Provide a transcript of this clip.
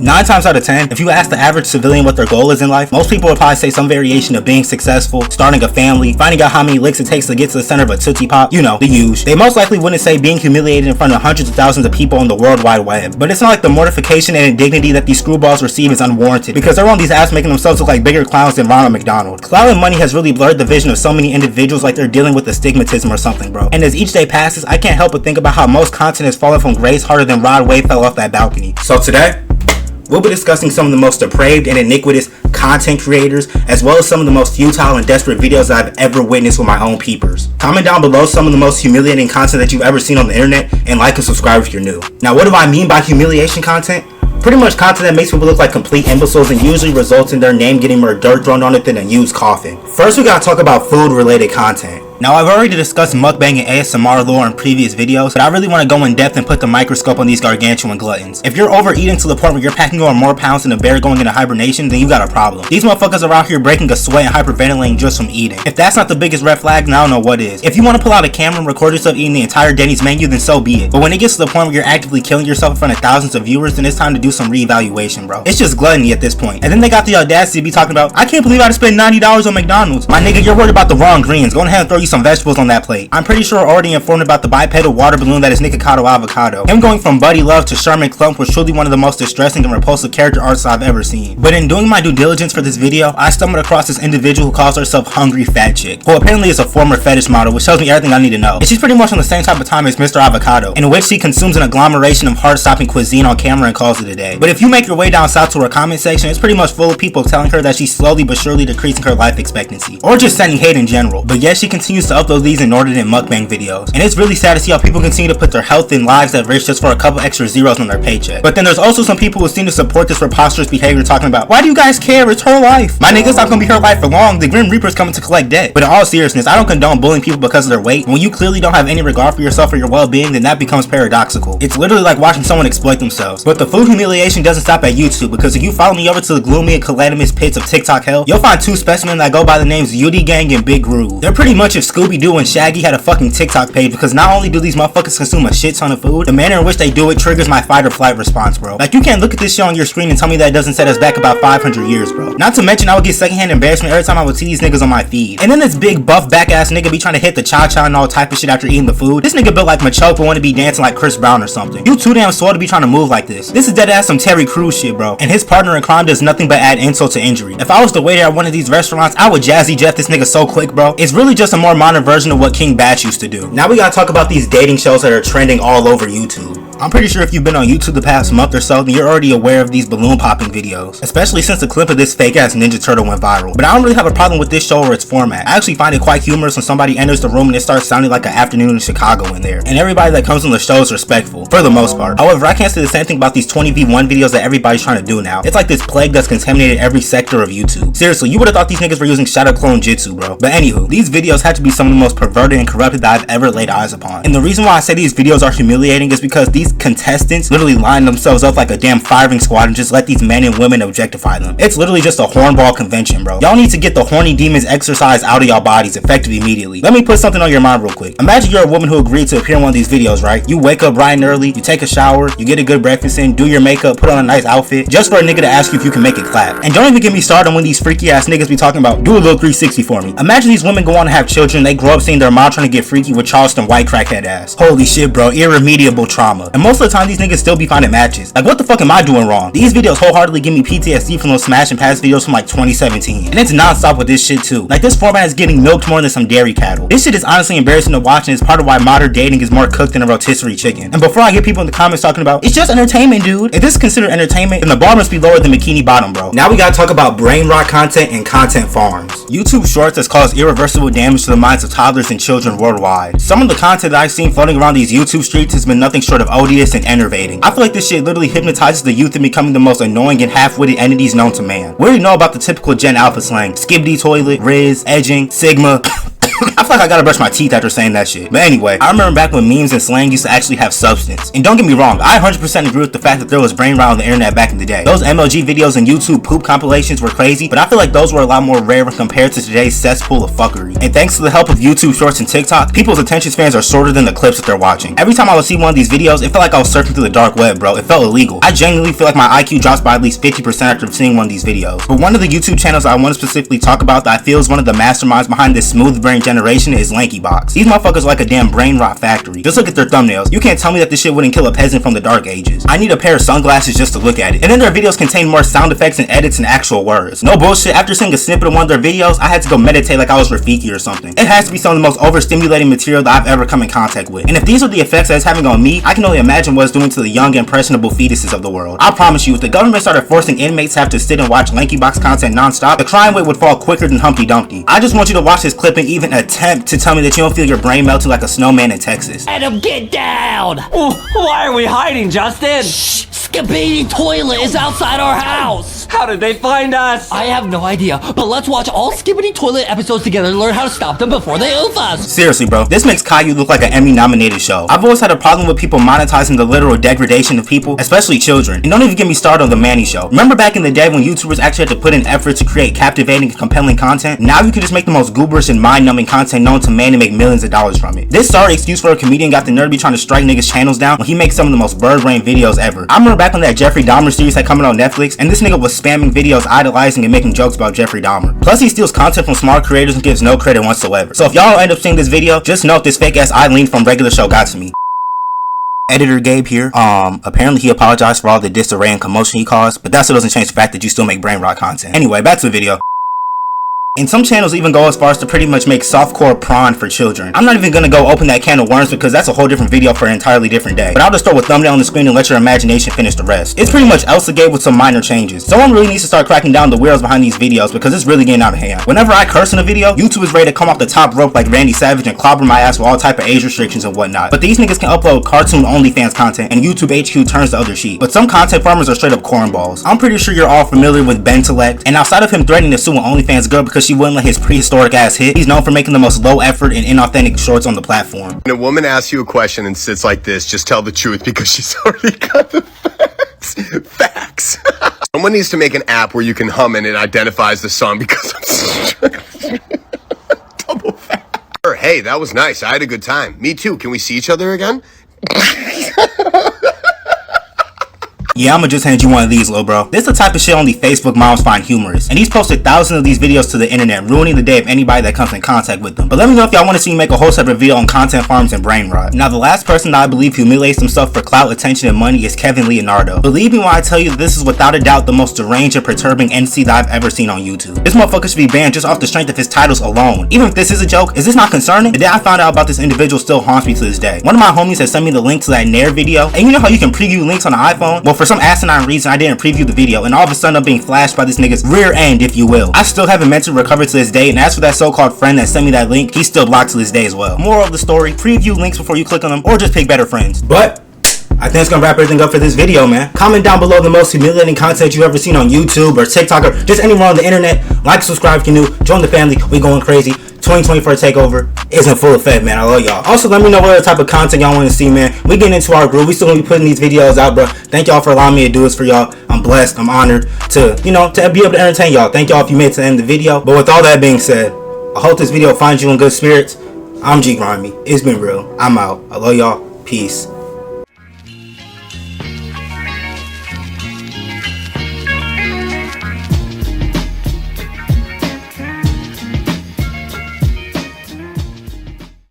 9 times out of 10, if you ask the average civilian what their goal is in life, most people would probably say some variation of being successful, starting a family, finding out how many licks it takes to get to the center of a Tootsie Pop, you know, the huge. They most likely wouldn't say being humiliated in front of hundreds of thousands of people on the World Wide Web. But it's not like the mortification and indignity that these screwballs receive is unwarranted, because they're on these apps making themselves look like bigger clowns than Ronald McDonald. Clout and money has really blurred the vision of so many individuals like they're dealing with astigmatism or something, bro. And as each day passes, I can't help but think about how most content has fallen from grace harder than Rod Wave fell off that balcony. So today, we'll be discussing some of the most depraved and iniquitous content creators, as well as some of the most futile and desperate videos I've ever witnessed with my own peepers. Comment down below some of the most humiliating content that you've ever seen on the internet, and like and subscribe if you're new. Now, what do I mean by humiliation content? Pretty much content that makes people look like complete imbeciles and usually results in their name getting more dirt thrown on it than a used coffin. First, we gotta talk about food related content. Now, I've already discussed mukbang and ASMR lore in previous videos, but I really want to go in depth and put the microscope on these gargantuan gluttons. If you're overeating to the point where you're packing on more pounds than a bear going into hibernation, then you got a problem. These motherfuckers are out here breaking a sweat and hyperventilating just from eating. If that's not the biggest red flag, then I don't know what is. If you want to pull out a camera and record yourself eating the entire Denny's menu, then so be it. But when it gets to the point where you're actively killing yourself in front of thousands of viewers, then it's time to do some reevaluation, bro. It's just gluttony at this point. And then they got the audacity to be talking about, I can't believe I had to spend $90 on McDonald's. My nigga, you're worried about the wrong greens. Go ahead and throw you some vegetables on that plate. I'm pretty sure we're already informed about the bipedal water balloon that is Nikocado Avocado. Him going from Buddy Love to Sherman Klump was truly one of the most distressing and repulsive character arcs I've ever seen. But in doing my due diligence for this video, I stumbled across this individual who calls herself Hungry Fat Chick, who apparently is a former fetish model, which tells me everything I need to know. And she's pretty much on the same type of time as Mr. Avocado, in which she consumes an agglomeration of heart-stopping cuisine on camera and calls it a day. But if you make your way down south to her comment section, it's pretty much full of people telling her that she's slowly but surely decreasing her life expectancy, or just sending hate in general. But yet she continues to upload these inordinate mukbang videos. And it's really sad to see how people continue to put their health and lives at risk just for a couple extra zeros on their paycheck. But then there's also some people who seem to support this preposterous behavior, talking about, why do you guys care? It's her life. My nigga, it's not gonna be her life for long. The Grim Reaper's coming to collect debt. But in all seriousness, I don't condone bullying people because of their weight. When you clearly don't have any regard for yourself or your well-being, then that becomes paradoxical. It's literally like watching someone exploit themselves. But the food humiliation doesn't stop at YouTube, because if you follow me over to the gloomy and calamitous pits of TikTok hell, you'll find two specimens that go by the names Yudi Gang and Big Groove. They're pretty much if Scooby-Doo and Shaggy had a fucking TikTok page, because not only do these motherfuckers consume a shit ton of food, the manner in which they do it triggers my fight or flight response, bro. Like, you can't look at this shit on your screen and tell me that it doesn't set us back about 500 years, bro. Not to mention, I would get secondhand embarrassment every time I would see these niggas on my feed. And then this big buff back ass nigga be trying to hit the cha-cha and all type of shit after eating the food. This nigga built like Machoke but want to be dancing like Chris Brown or something. You too damn swole to be trying to move like this. This is dead ass some Terry Crews shit, bro. And his partner in crime does nothing but add insult to injury. If I was the waiter at one of these restaurants, I would Jazzy Jeff this nigga so quick, bro. It's really just a more modern version of what King Batch used to do. Now we gotta talk about these dating shows that are trending all over YouTube. I'm pretty sure if you've been on YouTube the past month or so, then you're already aware of these balloon popping videos, especially since the clip of this fake ass Ninja Turtle went viral. But I don't really have a problem with this show or its format. I actually find it quite humorous when somebody enters the room and it starts sounding like an afternoon in Chicago in there, and everybody that comes on the show is respectful, for the most part. However, I can't say the same thing about these 20v1 videos that everybody's trying to do now. It's like this plague that's contaminated every sector of YouTube. Seriously, you would have thought these niggas were using Shadow Clone Jitsu, bro. But anywho, these videos have to be some of the most perverted and corrupted that I've ever laid eyes upon. And the reason why I say these videos are humiliating is because these contestants literally line themselves up like a damn firing squad and just let these men and women objectify them. It's literally just a hornball convention, bro. Y'all need to get the horny demons exercise out of y'all bodies effective immediately. Let me put something on your mind real quick. Imagine you're a woman who agreed to appear in one of these videos, right? You wake up bright and early, you take a shower, you get a good breakfast in, do your makeup, put on a nice outfit, just for a nigga to ask you if you can make it clap. And don't even get me started on when these freaky ass niggas be talking about, do a little 360 for me. Imagine these women go on to have children, they grow up seeing their mom trying to get freaky with Charleston white crackhead ass. Holy shit, bro, irremediable trauma. And most of the time these niggas still be finding matches. Like, what the fuck am I doing wrong? These videos wholeheartedly give me PTSD from those smash and pass videos from like 2017. And it's non-stop with this shit too. Like, this format is getting milked more than some dairy cattle. This shit is honestly embarrassing to watch, and it's part of why modern dating is more cooked than a rotisserie chicken. And before I get people in the comments talking about, it's just entertainment, dude. If this is considered entertainment, then the bar must be lower than Bikini Bottom, bro. Now we gotta talk about Brainrot content and content farms. YouTube Shorts has caused irreversible damage to the minds of toddlers and children worldwide. Some of the content that I've seen floating around these YouTube streets has been nothing short of odious and enervating. I feel like this shit literally hypnotizes the youth in becoming the most annoying and half-witted entities known to man. We already know about the typical Gen Alpha slang: skibbity toilet, Riz, edging, Sigma. I feel feel like I gotta brush my teeth after saying that shit. But anyway, I remember back when memes and slang used to actually have substance. And don't get me wrong, I 100% agree with the fact that there was Brainrot on the internet back in the day. Those MLG videos and YouTube poop compilations were crazy, but I feel like those were a lot more rare when compared to today's cesspool of fuckery. And thanks to the help of YouTube Shorts and TikTok, people's attention spans are shorter than the clips that they're watching. Every time I would see one of these videos, it felt like I was surfing through the dark web, bro. It felt illegal. I genuinely feel like my IQ drops by at least 50% after seeing one of these videos. But one of the YouTube channels I want to specifically talk about that I feel is one of the masterminds behind this smooth brain generation is LankyBox. These motherfuckers are like a damn brain rot factory. Just look at their thumbnails. You can't tell me that this shit wouldn't kill a peasant from the dark ages. I need a pair of sunglasses just to look at it. And then their videos contain more sound effects and edits than actual words. No bullshit, after seeing a snippet of one of their videos, I had to go meditate like I was Rafiki or something. It has to be some of the most overstimulating material that I've ever come in contact with. And if these are the effects that it's having on me, I can only imagine what it's doing to the young impressionable fetuses of the world. I promise you, if the government started forcing inmates to have to sit and watch LankyBox content non-stop, the crime rate would fall quicker than Humpty Dumpty. I just want you to watch this clip and even attempt to tell me that you don't feel your brain melting like a snowman in Texas. Adam, get down! Why are we hiding, Justin? Shh! Skibbity Toilet is outside our house! How did they find us? I have no idea, but let's watch all Skibbity Toilet episodes together and learn how to stop them before they oof us! Seriously, bro, this makes Caillou look like an Emmy-nominated show. I've always had a problem with people monetizing the literal degradation of people, especially children. And don't even get me started on the Manny Show. Remember back in the day when YouTubers actually had to put in effort to create captivating and compelling content? Now you can just make the most gooberish and mind-numbing content known to man and make millions of dollars from it. This sorry excuse for a comedian got the nerve to be trying to strike niggas' channels down when he makes some of the most bird-brain videos ever. I remember back when that Jeffrey Dahmer series had come out on Netflix, and this nigga was spamming videos idolizing and making jokes about Jeffrey Dahmer. Plus, he steals content from smart creators and gives no credit whatsoever. So if y'all end up seeing this video, just note this fake-ass Eileen from regular show got to me. Editor Gabe here. Apparently he apologized for all the disarray and commotion he caused, but that still doesn't change the fact that you still make Brainrot content. Anyway, back to the video. And some channels even go as far as to pretty much make softcore prawn for children. I'm not even gonna go open that can of worms because that's a whole different video for an entirely different day. But I'll just throw a thumbnail on the screen and let your imagination finish the rest. It's pretty much Elsa Gate with some minor changes. Someone really needs to start cracking down the wheels behind these videos because it's really getting out of hand. Whenever I curse in a video, YouTube is ready to come off the top rope like Randy Savage and clobber my ass with all type of age restrictions and whatnot. But these niggas can upload cartoon OnlyFans content and YouTube HQ turns the other sheet. But some content farmers are straight up cornballs. I'm pretty sure you're all familiar with Bentelect, and outside of him threatening to sue an OnlyFans girl because she wouldn't let his prehistoric ass hit, he's known for making the most low effort and inauthentic shorts on the platform. When a woman asks you a question and sits like this, just tell the truth because she's already got the facts. Facts. Someone needs to make an app where you can hum and it identifies the song because I'm double fact. Hey, that was nice. I had a good time. Me too. Can we see each other again? Yeah, I'ma just hand you one of these, little bro. This is the type of shit only Facebook moms find humorous. And he's posted thousands of these videos to the internet, ruining the day of anybody that comes in contact with them. But let me know if y'all want to see me make a whole separate video on content farms and Brainrot. Now, the last person that I believe humiliates himself for clout, attention, and money is Kevin Leonardo. Believe me when I tell you that this is without a doubt the most deranged and perturbing NC that I've ever seen on YouTube. This motherfucker should be banned just off the strength of his titles alone. Even if this is a joke, is this not concerning? The day I found out about this individual still haunts me to this day. One of my homies has sent me the link to that Nair video, and you know how you can preview links on the iPhone? Well, for some asinine reason, I didn't preview the video, and all of a sudden I'm being flashed by this nigga's rear end, if you will. I still haven't mentally recovered to this day, and as for that so-called friend that sent me that link, he's still blocked to this day as well. Moral of the story, preview links before you click on them, or just pick better friends. But I think it's gonna wrap everything up for this video, man. Comment down below the most humiliating content you've ever seen on YouTube or TikTok or just anywhere on the internet. Like, subscribe if you're new, join the family, we going crazy. 2024 takeover is in full effect, man. I love y'all. Also, let me know what other type of content y'all want to see, man. We getting into our groove. We still gonna be putting these videos out, bro. Thank y'all for allowing me to do this for y'all. I'm blessed. I'm honored to, you know, to be able to entertain y'all. Thank y'all if you made it to the end of the video. But with all that being said, I hope this video finds you in good spirits. I'm ggrimey. It's been real. I'm out. I love y'all. Peace.